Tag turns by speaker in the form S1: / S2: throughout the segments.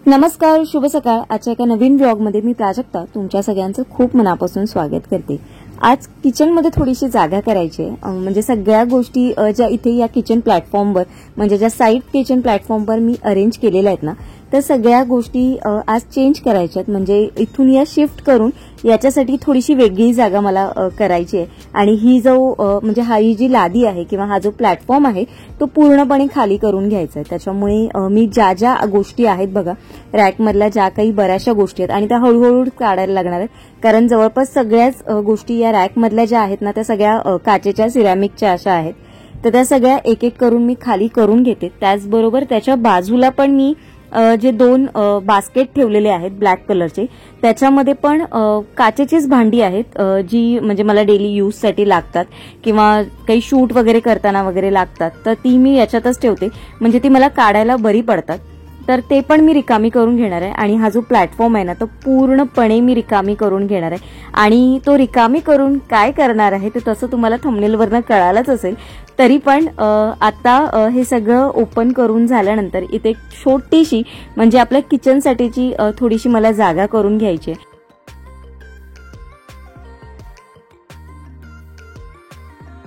S1: नमस्कार, शुभ सकाळ। आजच्या एका नवीन व्लॉगमध्ये मी प्राजक्ता तुमच्या सगळ्यांचं खूप मनापासून स्वागत करते। आज किचनमध्ये थोडीशी जागा करायची आहे, म्हणजे सगळ्या गोष्टी ज्या इथे या किचन प्लॅटफॉर्मवर म्हणजे ज्या साइड किचन प्लॅटफॉर्मवर मी अरेंज केलेल्या आहेत ना, तर सगळ्या गोष्टी आज चेंज करायच्या आहेत। म्हणजे इथून या शिफ्ट करून याच्यासाठी थोडीशी वेगळी जागा मला करायची आहे। आणि ही जो म्हणजे ही जी लादी आहे किंवा हा जो प्लॅटफॉर्म आहे तो पूर्णपणे खाली करून घ्यायचा आहे। त्याच्यामुळे मी ज्या ज्या गोष्टी आहेत बघा, रॅकमधल्या ज्या काही बऱ्याचशा गोष्टी आहेत आणि त्या हळूहळू काढायला लागणार आहेत, कारण जवळपास सगळ्याच गोष्टी या रॅकमधल्या ज्या आहेत ना त्या सगळ्या काचेच्या सिरॅमिकच्या अशा आहेत। तर त्या सगळ्या एक एक करून मी खाली करून घेते। त्याचबरोबर त्याच्या बाजूला पण मी जे दोन बास्केट ठेवलेले आहेत ब्लॅक कलरचे, त्याच्यामध्ये पण काचेचीच भांडी आहेत जी म्हणजे मला डेली यूज साठी लागतात किंवा काही शूट वगैरे करताना वगैरे लागतात, तर ती मी याच्यातच ठेवते म्हणजे ती मला काढायला बरी पडतात। तर ते पण मी रिकामी करून घेणार आहे आणि हा जो प्लॅटफॉर्म आहे ना तो पूर्णपणे मी रिकामी करून घेणार आहे। आणि तो रिकामी करून काय करणार आहे ते तसं तुम्हाला थंबनेलवरनं कळालंच असेल, तरी पण आता हे सगळं ओपन करून झाल्यानंतर इथे छोटीशी म्हणजे आपल्या किचनसाठीची थोडीशी मला जागा करून घ्यायची आहे।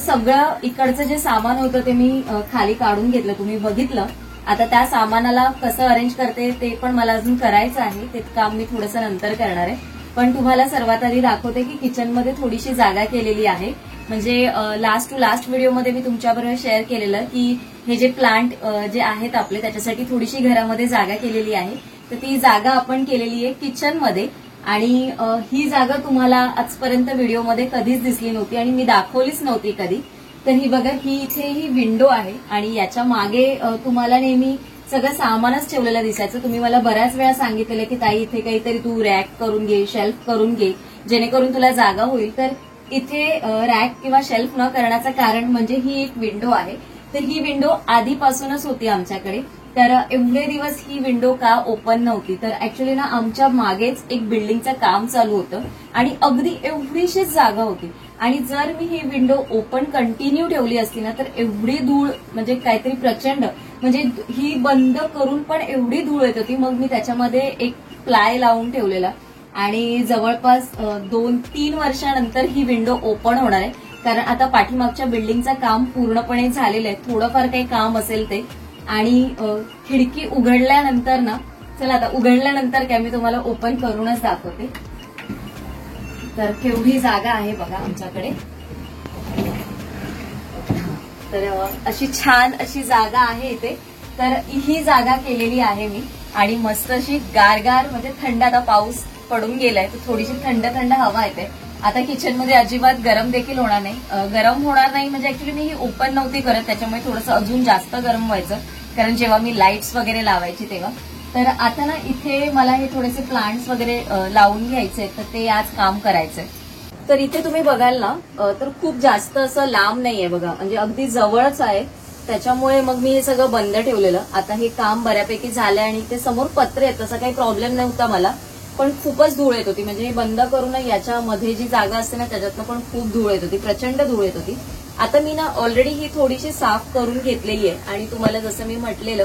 S1: सगळं इकडचं जे सामान होतं ते मी खाली काढून घेतलं, तुम्ही बघितलं। आता त्या सामानाला कसं अरेंज करते ते पण मला अजून करायचं आहे, ते काम मी थोडंसं नंतर करणार आहे। पण तुम्हाला सर्वात आधी दाखवते की किचनमध्ये थोडीशी जागा केलेली आहे। म्हणजे लास्ट टू लास्ट व्हिडिओमध्ये मी तुमच्याबरोबर शेअर केलेलं की हे जे प्लांट जे आहेत आपले त्याच्यासाठी थोडीशी घरामध्ये जागा केलेली आहे। तर ती जागा आपण केलेली आहे किचनमध्ये आणि ही जागा तुम्हाला आजपर्यंत व्हिडिओमध्ये कधीच दिसली नव्हती आणि मी दाखवलीच नव्हती कधी। तर ही बघा, ही इथे ही विंडो आहे आणि याच्या मागे तुम्हाला नेहमी सगळं सामानच ठेवलेलं दिसायचं। तुम्ही मला बऱ्याच वेळा सांगितलेलं की ताई इथे काहीतरी तू रॅक करून घे, शेल्फ करून घे, जेणेकरून तुला जागा होईल। तर इथे रॅक किंवा शेल्फ न करण्याचं कारण म्हणजे ही एक विंडो आहे। तर ही विंडो आधीपासूनच होती आमच्याकडे, तर एवढे दिवस ही विंडो का ओपन नव्हती, तर ऍक्च्युली ना आमच्या मागेच एक बिल्डिंगचं काम चालू होतं आणि अगदी एवढीशीच जागा होती आणि जर मी ही विंडो ओपन कंटिन्यू ठेवली असती ना तर एवढी धूळ म्हणजे काहीतरी प्रचंड, म्हणजे ही बंद करून पण एवढी धूळ येत होती। मग मी त्याच्यामध्ये एक प्लाय लावून ठेवलेला आणि जवळपास 2-3 वर्षानंतर ही विंडो ओपन होणार आहे, कारण आता पाठीमागच्या बिल्डिंगचं काम पूर्णपणे झालेलं आहे, थोडंफार काही काम असेल ते। आणि खिडकी उघडल्यानंतर ना, चला आता उघडल्यानंतर काय मी तुम्हाला ओपन करूनच दाखवते। तर केवढी जागा आहे बघा आमच्याकडे। तर अशी छान अशी जागा आहे इथे। तर ही जागा केलेली आहे मी आणि मस्त अशी गारगार म्हणजे थंड, आता पाऊस पडून गेलाय तर थोडीशी थंड थंड हवा येते। आता किचनमध्ये अजिबात गरम देखील होणार नाही, गरम होणार नाही म्हणजे ऍक्च्युली मी ही ओपन नव्हती करत, त्याच्यामुळे थोडंसं अजून जास्त गरम व्हायचं, कारण जेव्हा मी लाईट्स वगैरे लावायची तेव्हा। तर आता ना इथे मला हे थोडेसे प्लांट्स वगैरे लावून घ्यायचे, तर ते आज काम करायचंय। तर इथे तुम्ही बघाल ना तर खूप जास्त असं लांब नाहीये बघा, म्हणजे अगदी जवळच आहे, त्याच्यामुळे मग मी हे सगळं बंद ठेवलेलं। आता हे काम बऱ्यापैकी झालंय आणि ते समोर पत्रे आहेत, तसा काही प्रॉब्लेम नव्हता मला, पण खूपच धूळ येत होती। म्हणजे हे बंद करून याच्यामध्ये जी जागा असते ना त्याच्यातनं पण खूप धूळ येत होती, प्रचंड धूळ येत होती। आता मी ना ऑलरेडी ही थोडीशी साफ करून घेतलेली आहे आणि तुम्हाला जसं मी म्हटलेलं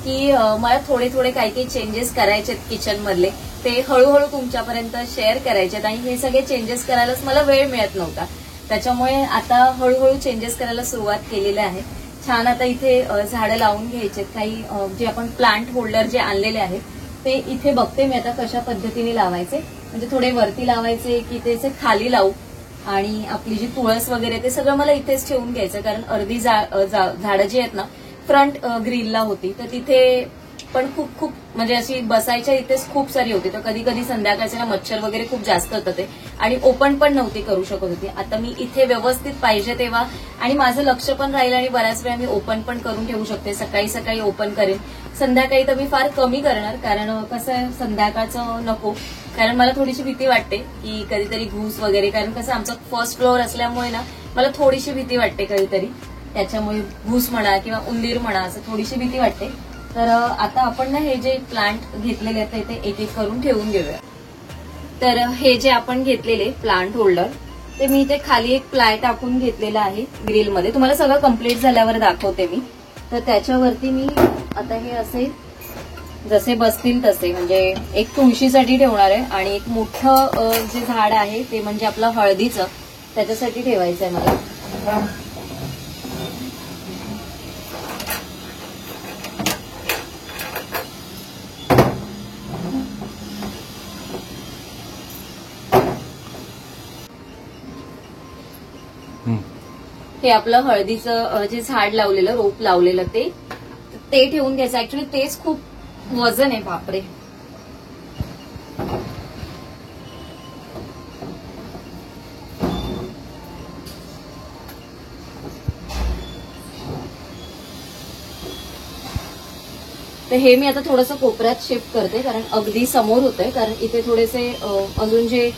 S1: की मला थोडे थोडे काही काही चेंजेस करायचे आहेत किचन मधले, ते हळूहळू तुमच्यापर्यंत शेअर करायचे आणि हे सगळे चेंजेस करायलाच मला वेळ मिळत नव्हता, त्याच्यामुळे आता हळूहळू चेंजेस करायला सुरुवात केलेली आहे। छान आता इथे झाडं लावून घ्यायचे, काही जे आपण प्लांट होल्डर जे आणलेले आहेत ते इथे बघते मी आता कशा पद्धतीने लावायचे, म्हणजे थोडे वरती लावायचे की ते खाली लावू, आणि आपली जी तुळस वगैरे ते सगळं मला इथेच ठेवून घ्यायचं, कारण अर्धी झाडं जी आहेत ना फ्रंट ग्रिलला होती, तर तिथे पण खूप म्हणजे अशी बसायच्या इथेच खूप सारी होती, तर कधी कधी संध्याकाळचे ना मच्छर वगैरे खूप जास्त होतं ते, आणि ओपन पण नव्हती करू शकत होती। आता मी इथे व्यवस्थित पाहिजे तेव्हा आणि माझं लक्ष पण राहील आणि बऱ्याच वेळा मी ओपन पण करून ठेवू शकते, सकाळी सकाळी ओपन करेन, संध्याकाळी तर मी फार कमी करणार, कारण कसं आहे संध्याकाळचं नको, कारण मला थोडीशी भीती वाटते की कधीतरी घूस वगैरे, कारण कसं आमचं फर्स्ट फ्लोअर असल्यामुळे ना मला थोडीशी भीती वाटते कधीतरी, त्याच्यामुळे घूस म्हणा किंवा उंदीर म्हणा असं थोडीशी भीती वाटते। तर आता आपण ना हे जे प्लांट घेतलेले आहेत ते एक एक करून ठेवून घेऊया। तर हे जे आपण घेतलेले प्लांट होल्डर ते मी इथे खाली एक प्लाय टाकून घेतलेला आहे ग्रिलमध्ये, तुम्हाला सगळं कम्प्लीट झाल्यावर दाखवते मी। तर त्याच्यावरती मी आता हे असे जसे बसतील तसे, म्हणजे एक तुळशीसाठी ठेवणार आहे आणि एक मोठं जे झाड आहे ते म्हणजे आपलं हळदीचं, त्याच्यासाठी ठेवायचं आहे मला. हे आपलं हळदीचं जे झाड लावलेलं, रोप लावलेलं ते ठेवून घ्यायचं. ऍक्च्युली तेच खूप वजन आहे, बापरे. तर हे मी आता थोडंसं कोपऱ्यात शिफ्ट करते, कारण अगदी समोर होतंय. कारण इथे थोडेसे अजून जे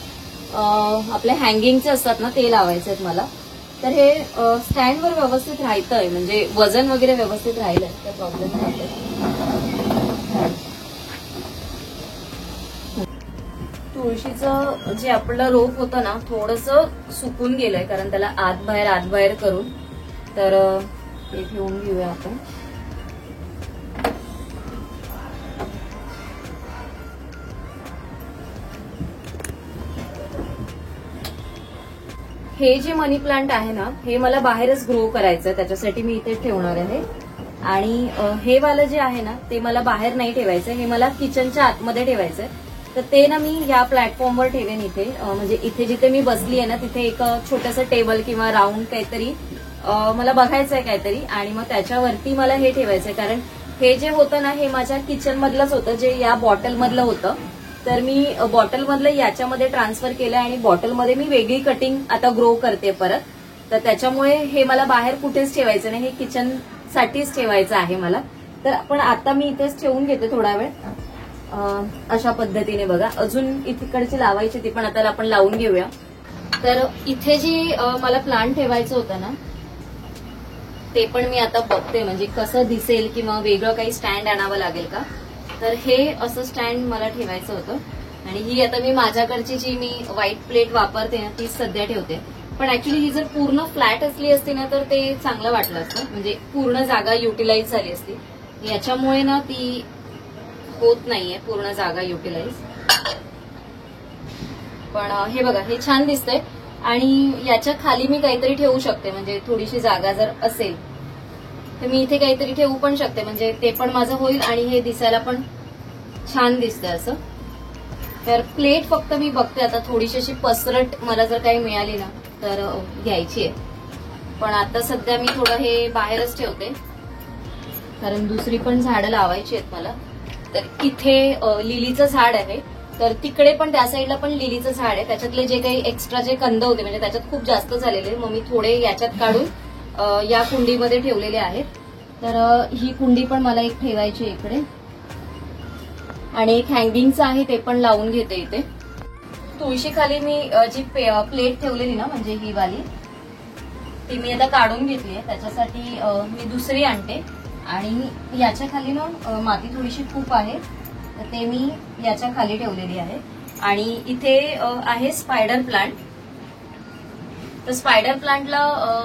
S1: आपले हँगिंगचे असतात ना, ते लावायचे आहेत मला. तर हे स्टँडवर व्यवस्थित राहतंय, म्हणजे वजन वगैरे व्यवस्थित राहिलंय, तर प्रॉब्लेम नाही. तुळशीचं जे आपलं रोप होतं ना, थोडंसं सुकून गेलंय, कारण त्याला आत बाहेर करून. तर हे ठेवून घेऊया आपण. हे जे मनी प्लांट आहे ना, हे मला बाहेरच ग्रो करायचं, त्याच्यासाठी मी इथे ठेवणार आहे. आणि हे वालं जे आहे ना, ते मला बाहेर नाही ठेवायचं, हे मला किचनच्या आतमध्ये ठेवायचंय. तर ते ना मी या प्लॅटफॉर्मवर ठेवेन इथे, म्हणजे इथे जिथे मी बसली आहे ना, तिथे एक छोटंसं टेबल किंवा राऊंड काहीतरी मला बघायचंय काहीतरी, आणि मग त्याच्यावरती मला हे ठेवायचंय. कारण हे जे होतं ना, हे माझ्या किचन मधलंच होतं, जे या बॉटलमधलं होतं. तर मी बॉटलमधलं याच्यामध्ये ट्रान्सफर केलं आणि बॉटलमध्ये मी वेगळी कटिंग आता ग्रो करते परत. तर त्याच्यामुळे हे मला बाहेर कुठेच ठेवायचं नाही, हे किचन साठीच ठेवायचं आहे मला. तर पण आता मी इथेच ठेवून घेते थोडा वेळ, अशा पद्धतीने. बघा, अजून तिकडची लावायची, ती पण आता आपण लावून घेऊया. तर इथे जी मला प्लांट ठेवायचं होतं ना, ते पण मी आता बघते, म्हणजे कसं दिसेल किंवा वेगळं काही स्टँड आणावं लागेल का. तर हे असं स्टँड मला ठेवायचं होतं. आणि ही आता मी माझ्याकडची जी मी व्हाईट प्लेट वापरते ना, तीच सध्या ठेवते. पण ऍक्च्युली ही जर पूर्ण फ्लॅट असली असती ना, तर ते चांगलं वाटलं असतं, म्हणजे पूर्ण जागा युटिलाइज झाली असती. याच्यामुळे ना ती होत नाहीये पूर्ण जागा युटिलाइज. पण हे बघा, हे छान दिसतंय. आणि याच्या खाली मी काहीतरी ठेवू शकते, म्हणजे थोडीशी जागा जर असेल तर मी इथे काहीतरी ठेवू पण शकते, म्हणजे ते पण माझं होईल आणि हे दिसायला पण छान दिसतंय असं. तर प्लेट फक्त मी बघते आता, थोडीशी अशी पसरट मला जर काही मिळाली ना तर घ्यायची आहे. पण आता सध्या मी थोडं हे बाहेरच ठेवते, कारण दुसरी पण झाडं लावायची आहेत मला. तर इथे लिलीचं झाड आहे, तर तिकडे पण त्या साईडला पण लिलीचं झाड आहे. त्याच्यातले जे काही एक्स्ट्रा जे कंद होते, म्हणजे त्याच्यात खूप जास्त झालेले, मग मी थोडे याच्यात काढून या कुंडीमध्ये ठेवलेले आहेत. तर ही कुंडी पण मला एक ठेवायची इकडे, आणि एक हँगिंगचं आहे ते पण लावून घेते इथे. तुळशी खाली मी जी प्लेट ठेवलेली ना, म्हणजे ही वाली, ती मी आता काढून घेतली आहे. त्याच्यासाठी मी दुसरी आणते. आणि याच्या खाली ना माती थोडीशी खूप आहे, तर ते मी याच्या खाली ठेवलेली आहे. आणि इथे आहे स्पायडर प्लांट. तर स्पायडर प्लांटला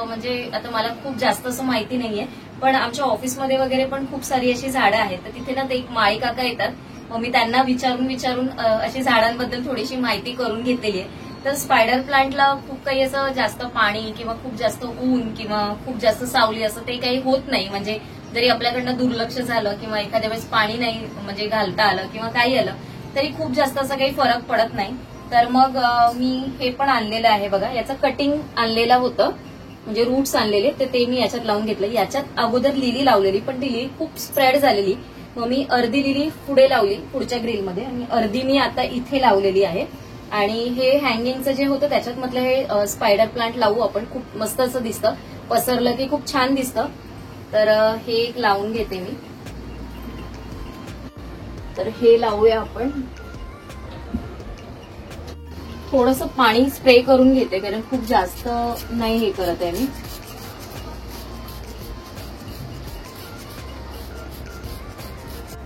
S1: म्हणजे आता मला खूप जास्त असं माहिती नाहीये, पण आमच्या ऑफिसमध्ये वगैरे पण खूप सारी अशी झाडं आहेत. तर तिथे ना ते एक माळी काका येतात, मग मी त्यांना विचारून अशी झाडांबद्दल थोडीशी माहिती करून घेतलेली आहे. तर स्पायडर प्लांटला खूप काही असं जास्त पाणी किंवा खूप जास्त ऊन किंवा खूप जास्त सावली असं ते काही होत नाही. म्हणजे जरी आपल्याकडनं दुर्लक्ष झालं किंवा एखाद्या वेळेस पाणी नाही म्हणजे घालता आलं किंवा काही आलं, तरी खूप जास्त असं काही फरक पडत नाही. तर मग मी हे पण आणलेलं आहे बघा, याचं कटिंग आणलेलं होतं, म्हणजे रूट्स आणलेले, तर ते मी याच्यात लावून घेतलं. याच्यात अगोदर लिली लावलेली, पण ती लिली खूप स्प्रेड झालेली, मग मी अर्धी लिली पुढे लावली पुढच्या ग्रिलमध्ये, आणि अर्धी मी आता इथे लावलेली आहे. आणि हे हँगिंगचं जे होतं त्याच्यात म्हटलं हे स्पायडर प्लांट लावू आपण, खूप मस्त असं दिसतं, पसरलं की खूप छान दिसतं. तर हे एक लावून घेते मी. तर हे लावूया आपण. थोडंसं पाणी स्प्रे करून घेते, कारण खूप जास्त नाही हे करत आहे मी.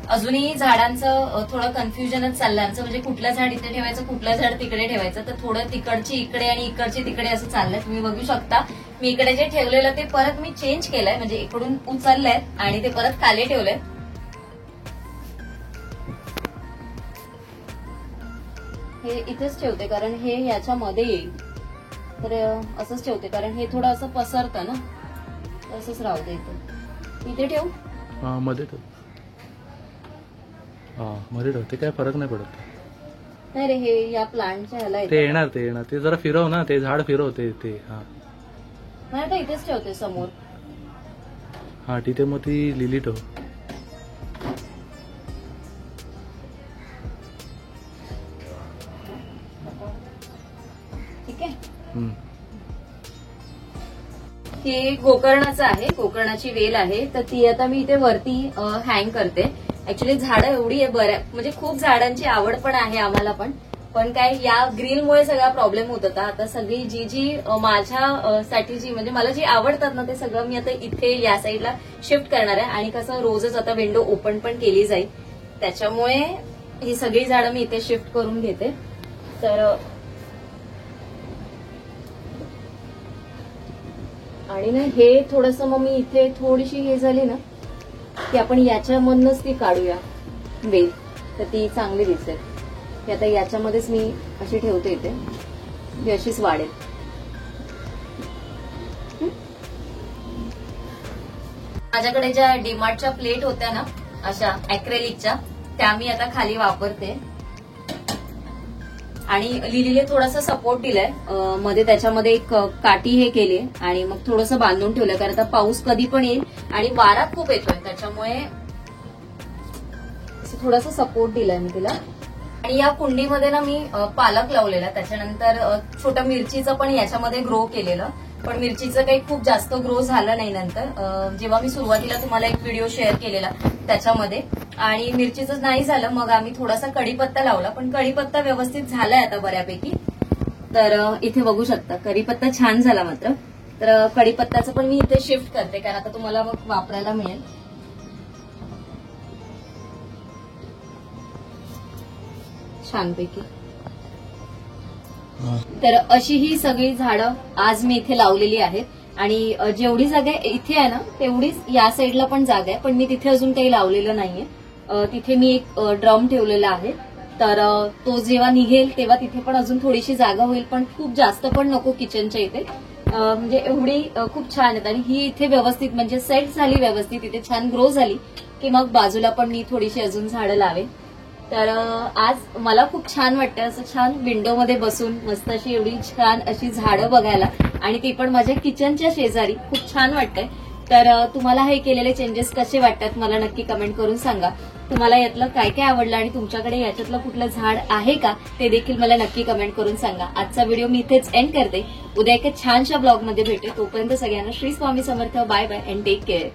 S1: अजूनही झाडांचं थोडं कन्फ्युजनच चाललं आमचं, म्हणजे कुठलं झाड इथे ठेवायचं, कुठलं झाड तिकडे ठेवायचं. तर थोडं तिकडची इकडे आणि इकडची तिकडे असं चाललंय. तुम्ही बघू शकता, मी इकडे जे ठेवलेलं ते परत मी चेंज केलंय, म्हणजे इकडून उचललंय आणि ते परत खाली ठेवलंय. हे इथेच ठेवते कारण हे याच्यामध्ये येईल. तर असंच ठेवते कारण हे थोडं असं पसरतं ना, असंच राहू दे. इथे ठेवू?
S2: हा मध्ये ठेव. हा मध्ये ठेव, ते काय फरक नाही पडत.
S1: नाही रे, हे या प्लांटच्या ह्याला
S2: ते येणार ते जरा फिरव ना, ते झाड फिरव ते. हा
S1: नाही आता इथेच ठेवते समोर.
S2: हा तिथे मग ती लिली ठेव.
S1: ठीक आहे. हे गोकर्णाचं आहे, गोकर्णाची वेल आहे. तर ती आता मी इथे वरती हँग करते. ऍक्च्युली झाडं एवढी आहे बऱ्या, म्हणजे खूप झाडांची आवड पण आहे आम्हाला पण काय या ग्रिलमुळे सगळा प्रॉब्लेम होत होता. आता सगळी जी माझ्यासाठी जी म्हणजे मला जी आवडतात ना, ते सगळं मी आता इथे या साईडला शिफ्ट करणार आहे. आणि कसं रोजच आता विंडो ओपन पण केली जाईल, त्याच्यामुळे ही सगळी झाडं मी इथे शिफ्ट करून घेते. तर आणि ना हे थोडंसं मग मी इथे थोडीशी हे झाली ना की आपण याच्यामधनच ती काढूया वेल, तर ती चांगली दिसेल. की आता याच्यामध्येच मी अशी ठेवते इथे, ही अशीच वाढेल. माझ्याकडे ज्या डीमार्टच्या प्लेट होत्या ना अशा अॅक्रेलिकच्या, त्या मी आता खाली वापरते. आणि लिलीले थोडासा सपोर्ट दिलाय मध्ये, त्याच्यामध्ये एक काठी हे केली आणि मग थोडंसं बांधून ठेवलंय कारण आता पाऊस कधी पण येईल आणि वारा खूप येतोय, त्याच्यामुळे थोडासा सपोर्ट दिलाय मी तिला. आणि या कुंडीमध्ये ना मी पालक लावलेला, त्याच्यानंतर छोट्या मिरचीचं पण याच्यामध्ये ग्रो केलेलं, पण मिरचीचं काही खूप जास्त ग्रो झालं नाही नंतर, जेव्हा मी सुरुवातीला तुम्हाला एक व्हिडिओ शेअर केलेला त्याच्यामध्ये. आणि मिरचीचं नाही झालं, मग आम्ही थोडासा कढीपत्ता लावला, पण कढीपत्ता व्यवस्थित झालाय आता बऱ्यापैकी. तर इथे बघू शकता कढीपत्ता छान झाला मात्र. तर कढीपत्त्याचं पण मी इथे शिफ्ट करते कारण आता तुम्हाला मग वापरायला मिळेल. छानपैकी. तर अशी ही सगळी झाडं आज मी इथे लावलेली आहेत. आणि जेवढी जागा इथे आहे ना तेवढीच या साईडला पण जागा आहे, पण मी तिथे अजून काही लावलेलं नाहीये. तिथे मी एक ड्रम ठेवलेला आहे, तर तो जेव्हा निघेल तेव्हा तिथे पण अजून थोडीशी जागा होईल, पण खूप जास्त पण नको किचनच्या इथे. म्हणजे एवढी खूप छान आहेत. आणि ही इथे व्यवस्थित म्हणजे सेट झाली व्यवस्थित, इथे छान ग्रो झाली की मग बाजूला पण मी थोडीशी अजून झाडं लावेन. तर आज मला खूप छान वाटतं असं छान विंडोमध्ये बसून मस्त अशी एवढी छान अशी झाडं बघायला, आणि ती पण माझ्या किचनच्या शेजारी. खूप छान वाटतंय. तर तुम्हाला हे केलेले चेंजेस कसे वाटतात मला नक्की कमेंट करून सांगा. तुम्हाला यातलं काय काय आवडलं आणि तुमच्याकडे याच्यातलं कुठलं झाड आहे का ते देखील मला नक्की कमेंट करून सांगा. आजचा व्हिडिओ मी इथेच एंड करते. उद्या एका छानशा ब्लॉगमध्ये भेटे. तोपर्यंत सगळ्यांना Shri Swami Samarth. Bye bye and take care.